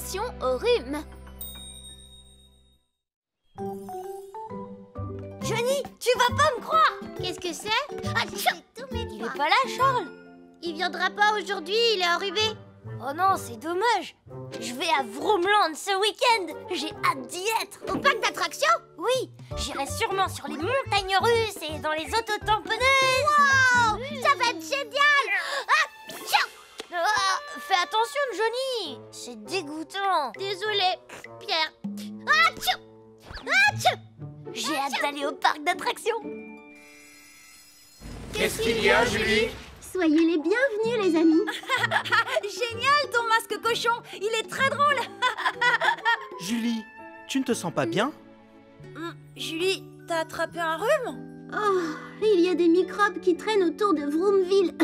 attention au rhume. Johnny, tu vas pas me croire! Qu'est-ce que c'est? Ah, Il est pas là, Charles? il viendra pas aujourd'hui, il est enrhumé. Oh non, c'est dommage. Je vais à Vroomland ce week-end. J'ai hâte d'y être. Au parc d'attractions? Oui, j'irai sûrement sur les montagnes russes et dans les autotamponneuses. Wow, ça va être génial. Fais attention, Johnny. C'est dégoûtant. Désolée, Pierre. J'ai hâte d'aller au parc d'attractions. Qu'est-ce qu'il y a, Julie? Soyez les bienvenus, les amis. Génial, ton masque cochon. Il est très drôle. Julie, tu ne te sens pas bien? Julie, t'as attrapé un rhume? Oh, il y a des microbes qui traînent autour de Vroomville.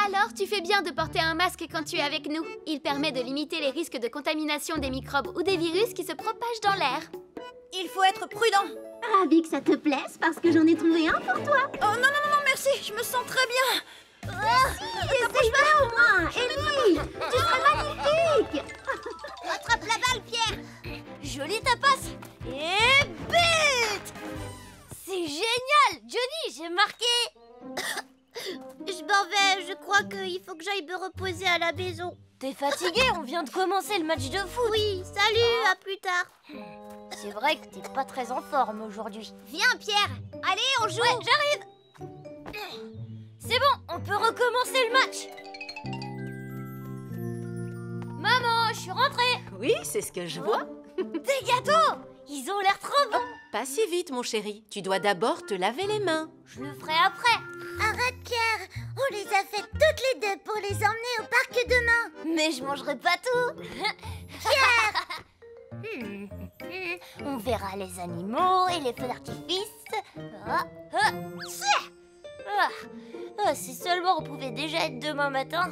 Alors, tu fais bien de porter un masque quand tu es avec nous. Il permet de limiter les risques de contamination des microbes ou des virus qui se propagent dans l'air. Il faut être prudent. Ravi que ça te plaise parce que j'en ai trouvé un pour toi. Oh non, merci. Je me sens très bien. Essaye pas au moins, Ellie. Tu seras magnifique. Attrape la balle, Pierre. Jolie tapasse. Et but! C'est génial. Johnny, j'ai marqué. Je m'en vais, je crois qu'il faut que j'aille me reposer à la maison. T'es fatigué? On vient de commencer le match de foot. Oui, salut, à plus tard. C'est vrai que t'es pas très en forme aujourd'hui. Viens, Pierre. Allez, on joue. Ouais, j'arrive. C'est bon, on peut recommencer le match. Maman, je suis rentrée. Oui, c'est ce que je vois. Des gâteaux. Ils ont l'air trop bons. Pas si vite, mon chéri. Tu dois d'abord te laver les mains. Je le ferai après. Arrête, Pierre. On les a faites toutes les deux pour les emmener au parc demain. Mais je mangerai pas tout. On verra les animaux et les feux d'artifice. Si seulement on pouvait déjà être demain matin.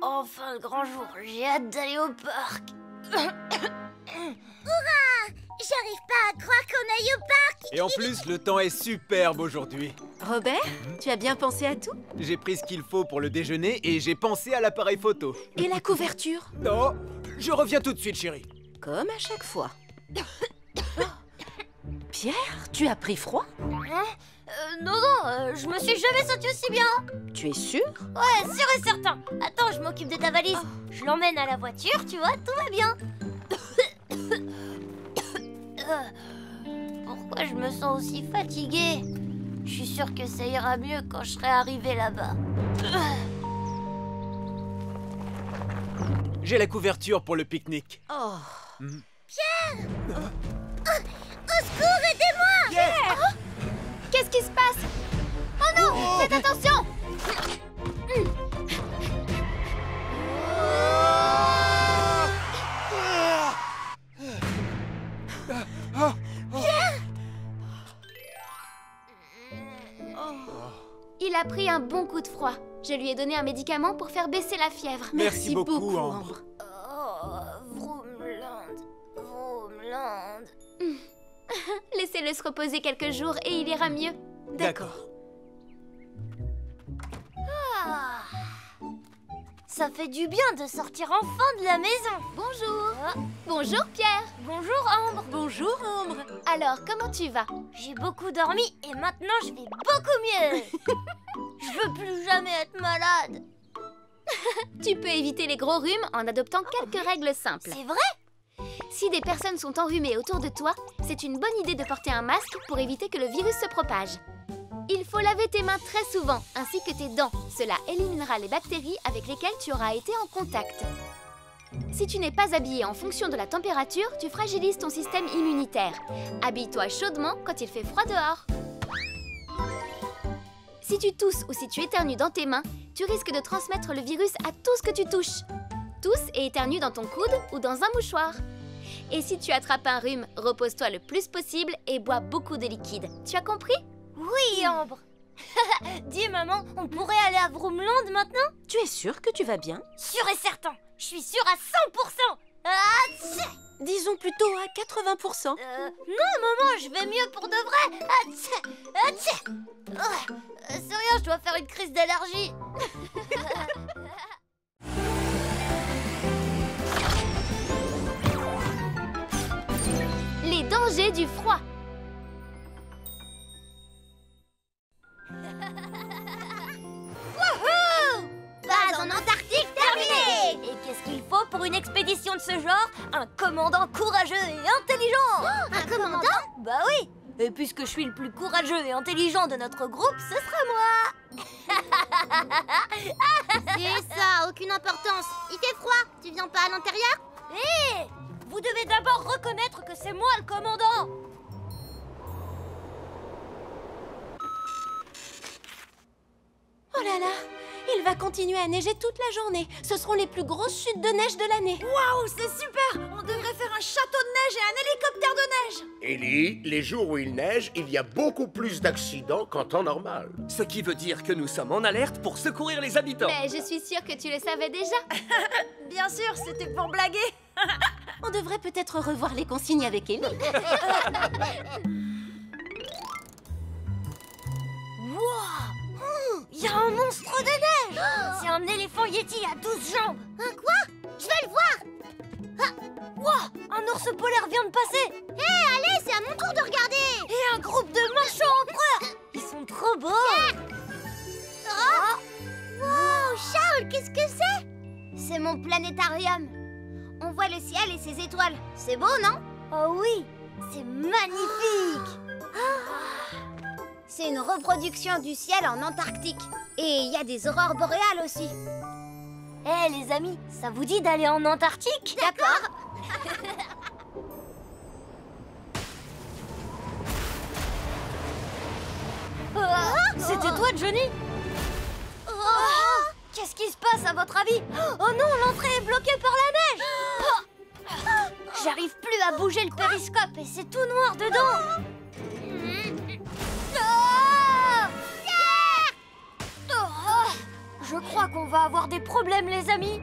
Enfin le grand jour, j'ai hâte d'aller au parc. J'arrive pas à croire qu'on aille au parc. Et en plus, le temps est superbe aujourd'hui. Robert, tu as bien pensé à tout? J'ai pris ce qu'il faut pour le déjeuner et j'ai pensé à l'appareil photo. Et la couverture? Non, je reviens tout de suite, chérie. Comme à chaque fois. Pierre, tu as pris froid? Non, je me suis jamais sentie aussi bien. Tu es sûr? Ouais, sûr et certain. Attends, je m'occupe de ta valise. Je l'emmène à la voiture, tu vois, tout va bien. Pourquoi je me sens aussi fatiguée? Je suis sûre que ça ira mieux quand je serai arrivée là-bas. J'ai la couverture pour le pique-nique. Oh. Au secours, aidez-moi. Pierre! Qu'est-ce qui se passe? Oh non, faites attention. Il a pris un bon coup de froid. Je lui ai donné un médicament pour faire baisser la fièvre. Merci beaucoup, Ambre. Vroomland. Laissez-le se reposer quelques jours et il ira mieux. D'accord. Ça fait du bien de sortir enfin de la maison. Bonjour. Bonjour, Pierre. Bonjour Ambre. Bonjour, Ambre. Alors, comment tu vas? J'ai beaucoup dormi et maintenant je vais beaucoup mieux. Je veux plus jamais être malade. Tu peux éviter les gros rhumes en adoptant quelques règles simples. C'est vrai? Si des personnes sont enrhumées autour de toi, c'est une bonne idée de porter un masque pour éviter que le virus se propage. Il faut laver tes mains très souvent, ainsi que tes dents. Cela éliminera les bactéries avec lesquelles tu auras été en contact. Si tu n'es pas habillé en fonction de la température, tu fragilises ton système immunitaire. Habille-toi chaudement quand il fait froid dehors. Si tu tousses ou si tu éternues dans tes mains, tu risques de transmettre le virus à tout ce que tu touches. Tousse et éternue dans ton coude ou dans un mouchoir. Et si tu attrapes un rhume, repose-toi le plus possible et bois beaucoup de liquide. Tu as compris? Oui, Ambre. Dis, maman, on pourrait aller à Vroomland maintenant? Tu es sûre que tu vas bien? Sûr et certain. Je suis sûre à 100%. Ah, Disons plutôt à 80%. Non, maman, je vais mieux pour de vrai. Atchè, atchè. Oh, c'est rien, je dois faire une crise d'allergie. Les dangers du froid. Wouhou! Base en Antarctique terminée! Et qu'est-ce qu'il faut pour une expédition de ce genre? Un commandant courageux et intelligent! Un commandant? Bah oui! Et puisque je suis le plus courageux et intelligent de notre groupe, ce sera moi! C'est ça, aucune importance. Il fait froid, tu viens pas à l'intérieur? Hé! Vous devez d'abord reconnaître que c'est moi le commandant! Oh là là, il va continuer à neiger toute la journée. Ce seront les plus grosses chutes de neige de l'année. Waouh, c'est super! On devrait faire un château de neige et un hélicoptère de neige! Ellie, les jours où il neige, il y a beaucoup plus d'accidents qu'en temps normal. Ce qui veut dire que nous sommes en alerte pour secourir les habitants. Mais je suis sûre que tu le savais déjà. Bien sûr, c'était pour blaguer! On devrait peut-être revoir les consignes avec Ellie. Wow! Il y a un monstre de neige! C'est un éléphant yéti à 12 jambes! Un quoi? Je vais le voir. Wow! Un ours polaire vient de passer! Hé, allez, c'est à mon tour de regarder. Et un groupe de manchots empereurs! Ils sont trop beaux! Wow, Charles, qu'est-ce que c'est? C'est mon planétarium. On voit le ciel et ses étoiles. C'est beau, non? Oh oui! C'est magnifique! C'est une reproduction du ciel en Antarctique. Et il y a des aurores boréales aussi. Eh les amis, ça vous dit d'aller en Antarctique? D'accord. C'était toi, Johnny? Qu'est-ce qui se passe à votre avis? Oh non, l'entrée est bloquée par la neige! J'arrive plus à bouger le périscope et c'est tout noir dedans! Je crois qu'on va avoir des problèmes, les amis!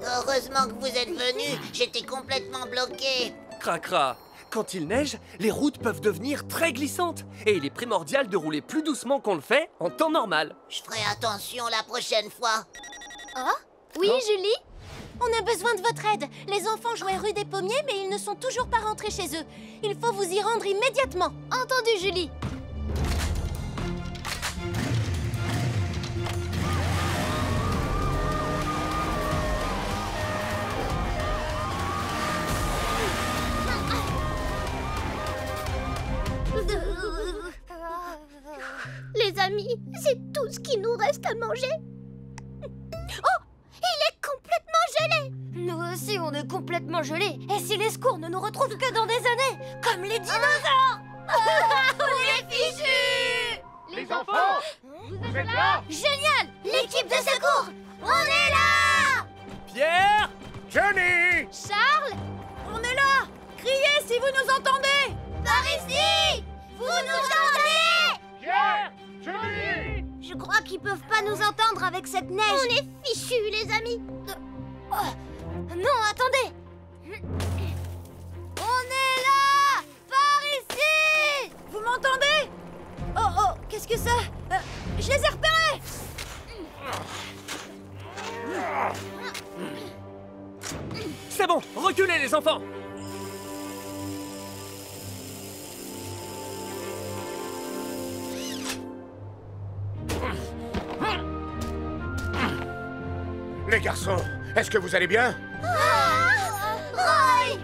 Heureusement que vous êtes venus, j'étais complètement bloqué. Cracra, quand il neige, les routes peuvent devenir très glissantes. Et il est primordial de rouler plus doucement qu'on le fait en temps normal. Je ferai attention la prochaine fois. Oui, Julie? On a besoin de votre aide. Les enfants jouaient rue des Pommiers, mais ils ne sont toujours pas rentrés chez eux. Il faut vous y rendre immédiatement. Entendu, Julie. Les amis, c'est tout ce qui nous reste à manger. Oh, il est complètement gelé. Nous aussi, on est complètement gelés. Et si les secours ne nous retrouvent que dans des années, comme les dinosaures! On est fichus! Les enfants, vous êtes là? Génial! L'équipe de secours! On est là! Pierre! Johnny! Charles? On est là! Criez si vous nous entendez! Par ici! Vous nous entendez? Pierre! Johnny! Je crois qu'ils peuvent pas nous entendre avec cette neige. On est fichus, les amis. Non, attendez! On est là! Par ici! Vous m'entendez? Oh, qu'est-ce que ça? Je les ai repérés! C'est bon, reculez les enfants! Les garçons, est-ce que vous allez bien? Roy!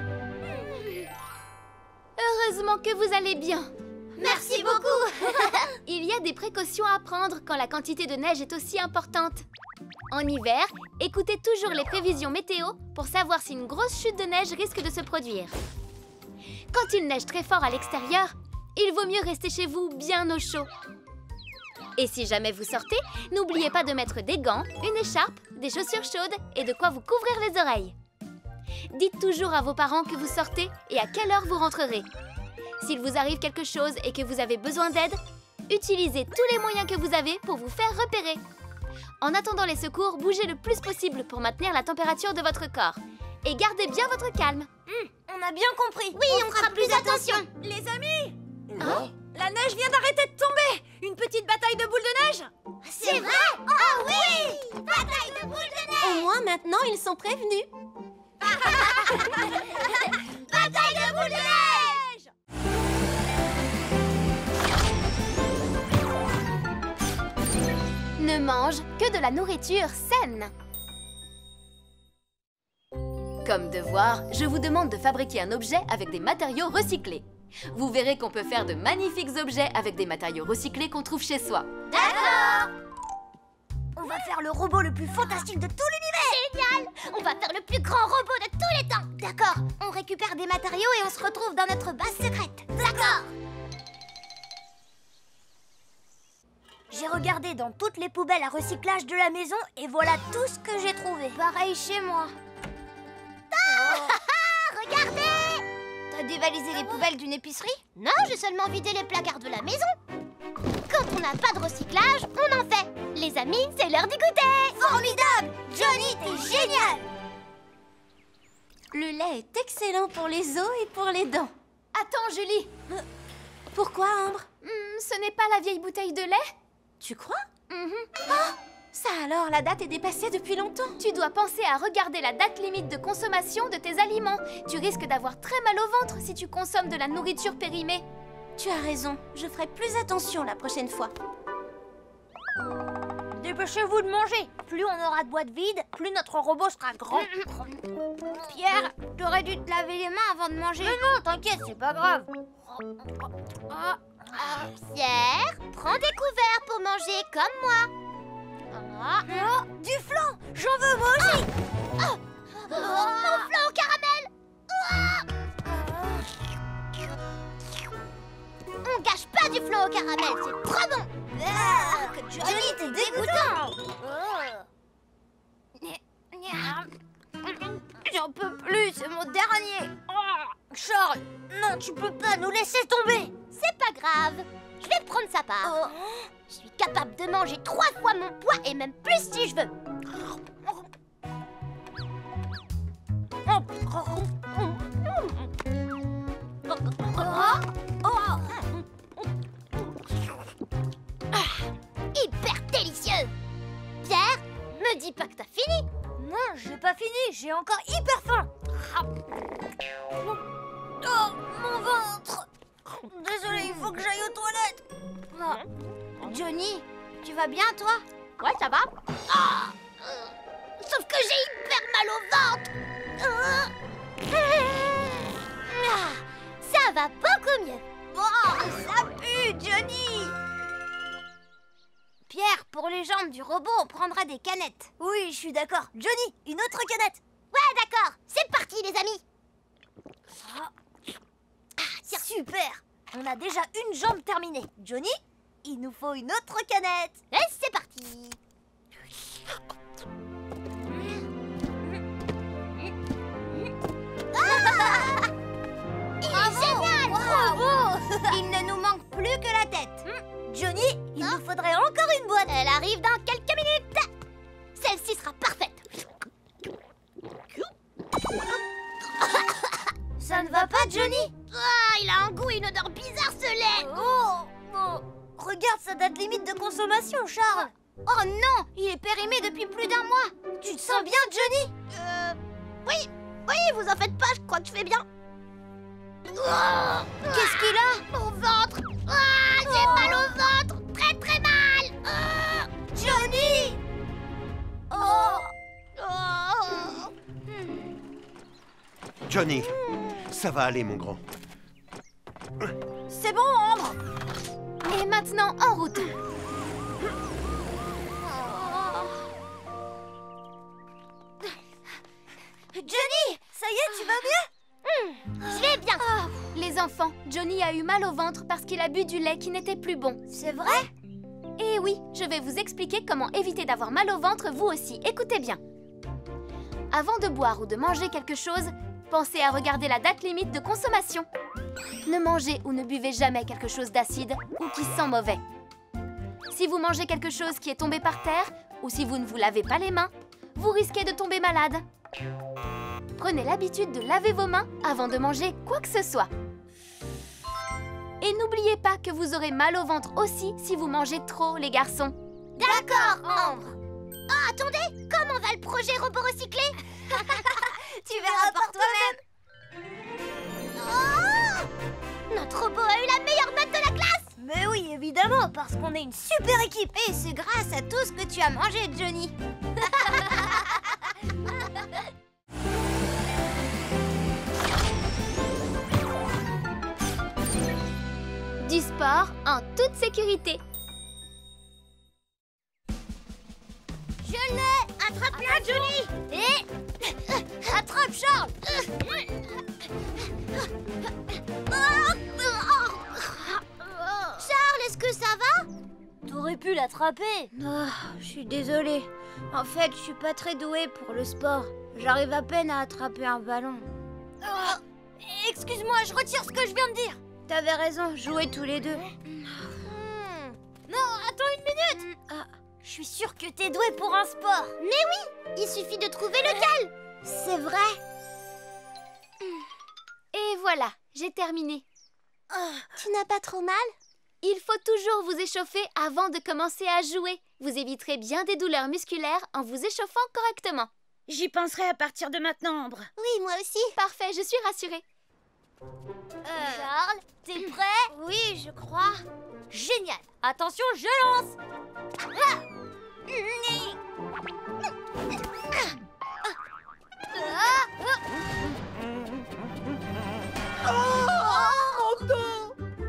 Heureusement que vous allez bien. Merci beaucoup! Il y a des précautions à prendre quand la quantité de neige est aussi importante. En hiver, écoutez toujours les prévisions météo pour savoir si une grosse chute de neige risque de se produire. Quand il neige très fort à l'extérieur, il vaut mieux rester chez vous bien au chaud. Et si jamais vous sortez, n'oubliez pas de mettre des gants, une écharpe, des chaussures chaudes et de quoi vous couvrir les oreilles. Dites toujours à vos parents que vous sortez et à quelle heure vous rentrerez. S'il vous arrive quelque chose et que vous avez besoin d'aide, utilisez tous les moyens que vous avez pour vous faire repérer. En attendant les secours, bougez le plus possible pour maintenir la température de votre corps. Et gardez bien votre calme. On a bien compris. Oui, on fera plus attention. Les amis, Hein? la neige vient d'arrêter de tomber. Une petite bataille de boules de neige. C'est vrai? Oh oui! Bataille de boules de neige! Au moins maintenant, ils sont prévenus. Bataille de boules de neige! Ne mange que de la nourriture saine. Comme devoir, je vous demande de fabriquer un objet avec des matériaux recyclés. Vous verrez qu'on peut faire de magnifiques objets avec des matériaux recyclés qu'on trouve chez soi. D'accord! On va faire le robot le plus fantastique de tout l'univers! Génial! On va faire le plus grand robot de tous les temps! D'accord, on récupère des matériaux et on se retrouve dans notre base secrète. D'accord! J'ai regardé dans toutes les poubelles à recyclage de la maison et voilà tout ce que j'ai trouvé. Pareil chez moi. Regardez! T'as dévalisé les poubelles d'une épicerie? Non, j'ai seulement vidé les placards de la maison. Quand on n'a pas de recyclage, on en fait. Les amis, c'est l'heure d'y goûter. Formidable! Johnny, t'es génial! Le lait est excellent pour les os et pour les dents. Attends, Julie. Pourquoi, Ambre? Ce n'est pas la vieille bouteille de lait? Tu crois? Ah, ça alors, la date est dépassée depuis longtemps. Tu dois penser à regarder la date limite de consommation de tes aliments. Tu risques d'avoir très mal au ventre si tu consommes de la nourriture périmée. Tu as raison, je ferai plus attention la prochaine fois. Dépêchez-vous de manger. Plus on aura de boîtes vides, plus notre robot sera grand. Pierre, t'aurais dû te laver les mains avant de manger. Mais non, t'inquiète, c'est pas grave. Pierre, prends des couverts pour manger comme moi. Du flan, j'en veux moi aussi. Mon flan au caramel. On gâche pas du flan au caramel, c'est trop bon. Johnny, t'es dégoûtant. J'en peux plus, c'est mon dernier. Charles, non, tu peux pas nous laisser tomber. C'est pas grave, je vais prendre sa part. Je suis capable de manger 3 fois mon poids et même plus si je veux. Hyper délicieux. Pierre, me dis pas que t'as fini. Non, j'ai pas fini, j'ai encore hyper faim. Oh, mon ventre. Désolé, il faut que j'aille aux toilettes. Johnny, tu vas bien, toi? Ouais, ça va. Sauf que j'ai hyper mal au ventre. Ça va beaucoup mieux. Ça pue, Johnny. Pierre, pour les jambes du robot, on prendra des canettes. Oui, je suis d'accord. Johnny, une autre canette. Ouais, d'accord. C'est parti, les amis. Super. On a déjà une jambe terminée. Johnny, il nous faut une autre canette. Et c'est parti. Il est génial. Bravo. Il ne nous manque plus que la tête. Johnny, il nous faudrait encore une boîte. Elle arrive dans quelques minutes. Celle-ci sera parfaite. Ça ne va pas, Johnny? Il a un goût et une odeur bizarre, ce lait. Regarde sa date limite de consommation, Charles. Oh non, il est périmé depuis plus d'1 mois. Tu te sens bien, Johnny? Oui, vous en faites pas, je crois que je fais bien. Qu'est-ce qu'il a? Mon ventre. J'ai mal au ventre, très très mal. Johnny. Johnny, ça va aller, mon grand. C'est bon, Ambre. Et maintenant, en route. Johnny, ça y est, tu vas bien? Je vais bien. Les enfants, Johnny a eu mal au ventre parce qu'il a bu du lait qui n'était plus bon. C'est vrai? Et oui, je vais vous expliquer comment éviter d'avoir mal au ventre vous aussi. Écoutez bien. Avant de boire ou de manger quelque chose, pensez à regarder la date limite de consommation. Ne mangez ou ne buvez jamais quelque chose d'acide ou qui sent mauvais. Si vous mangez quelque chose qui est tombé par terre, ou si vous ne vous lavez pas les mains, vous risquez de tomber malade. Prenez l'habitude de laver vos mains avant de manger quoi que ce soit. Et n'oubliez pas que vous aurez mal au ventre aussi si vous mangez trop, les garçons. D'accord, Ambre. Oh, attendez, comment va le projet robot recyclé? Tu verras par toi-même. Oh, notre robot a eu la meilleure note de la classe. Mais oui, évidemment, parce qu'on est une super équipe. Et c'est grâce à tout ce que tu as mangé, Johnny. Du sport en toute sécurité. Je l'ai. Attrape-la, Johnny. Et attrape Charles. Charles, est-ce que ça va? T'aurais pu l'attraper. Oh, je suis désolée. En fait, je suis pas très douée pour le sport. J'arrive à peine à attraper un ballon. Oh, excuse-moi, je retire ce que je viens de dire. T'avais raison, jouez tous les deux. Non, attends une minute. Je suis sûre que t'es douée pour un sport. Mais oui, il suffit de trouver lequel. C'est vrai. Et voilà, j'ai terminé. Tu n'as pas trop mal? Il faut toujours vous échauffer avant de commencer à jouer. Vous éviterez bien des douleurs musculaires en vous échauffant correctement. J'y penserai à partir de maintenant, Ambre. Oui, moi aussi. Parfait, je suis rassurée. Charles, t'es prêt? Oui, je crois. Génial. Attention, je lance.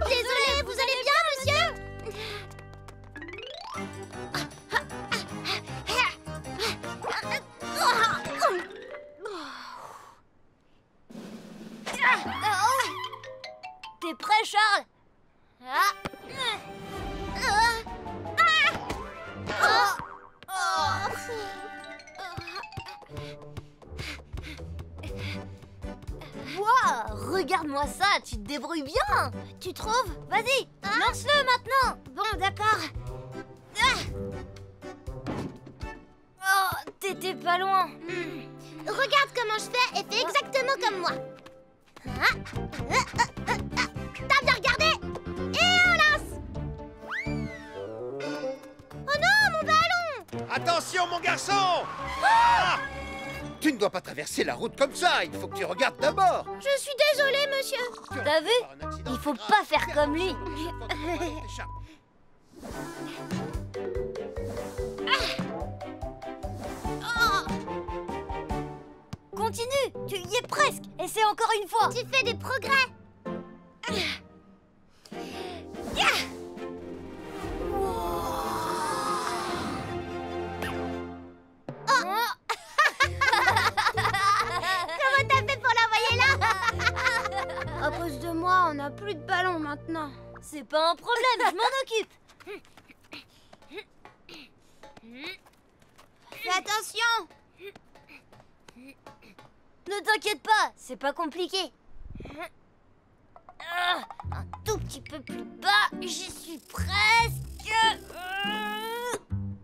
Désolé, vous allez bien, monsieur? T'es prêt, Charles? Wow, regarde-moi ça, tu te débrouilles bien. Tu trouves? Vas-y, lance-le maintenant. Bon, d'accord. Oh, t'étais pas loin. Regarde comment je fais et fais exactement comme moi. T'as bien regardé? Et on lance. Oh non, mon ballon! Attention, mon garçon! Ah! Tu ne dois pas traverser la route comme ça. Il faut que tu regardes d'abord. Je suis désolée, monsieur. T'as vu? Il faut pas faire comme lui. Continue, tu y es presque. Essaie encore une fois. Tu fais des progrès. Comment t'as fait pour l'envoyer là? À cause de moi, on n'a plus de ballon maintenant. C'est pas un problème, je m'en occupe. Fais attention. Ne t'inquiète pas, c'est pas compliqué. Un tout petit peu plus bas, j'y suis presque.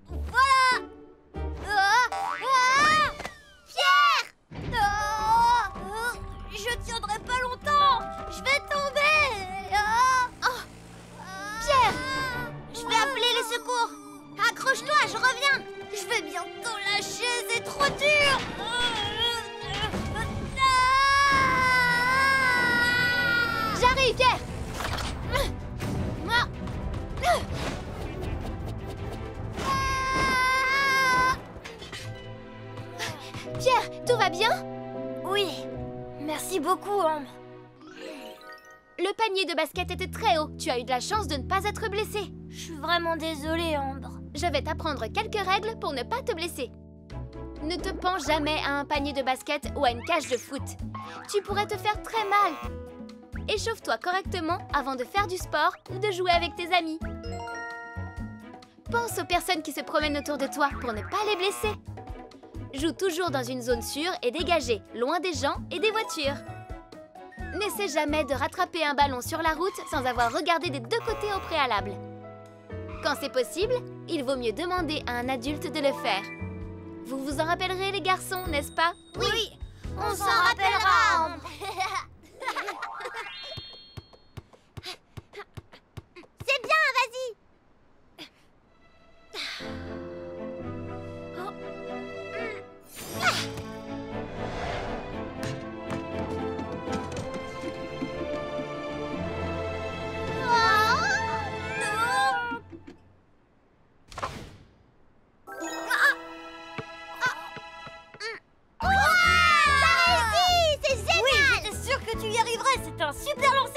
Voilà. Pierre! Je tiendrai pas longtemps. Je vais tomber. Pierre! Je vais appeler les secours. Accroche-toi, je reviens. Je vais bientôt lâcher, c'est trop dur. J'arrive, Pierre! Pierre, tout va bien? Oui, merci beaucoup, Ambre. Le panier de basket était très haut. Tu as eu de la chance de ne pas être blessé. Je suis vraiment désolée, Ambre. Je vais t'apprendre quelques règles pour ne pas te blesser. Ne te penche jamais à un panier de basket ou à une cage de foot. Tu pourrais te faire très mal. Échauffe-toi correctement avant de faire du sport ou de jouer avec tes amis. Pense aux personnes qui se promènent autour de toi pour ne pas les blesser. Joue toujours dans une zone sûre et dégagée, loin des gens et des voitures. N'essaie jamais de rattraper un ballon sur la route sans avoir regardé des deux côtés au préalable. Quand c'est possible, Il vaut mieux demander à un adulte de le faire. Vous vous en rappellerez, les garçons, n'est-ce pas? Oui, on s'en rappellera. C'est bien, vas-y. C'est génial! Oui, j'étais sûre que tu y arriverais. C'était un super lancer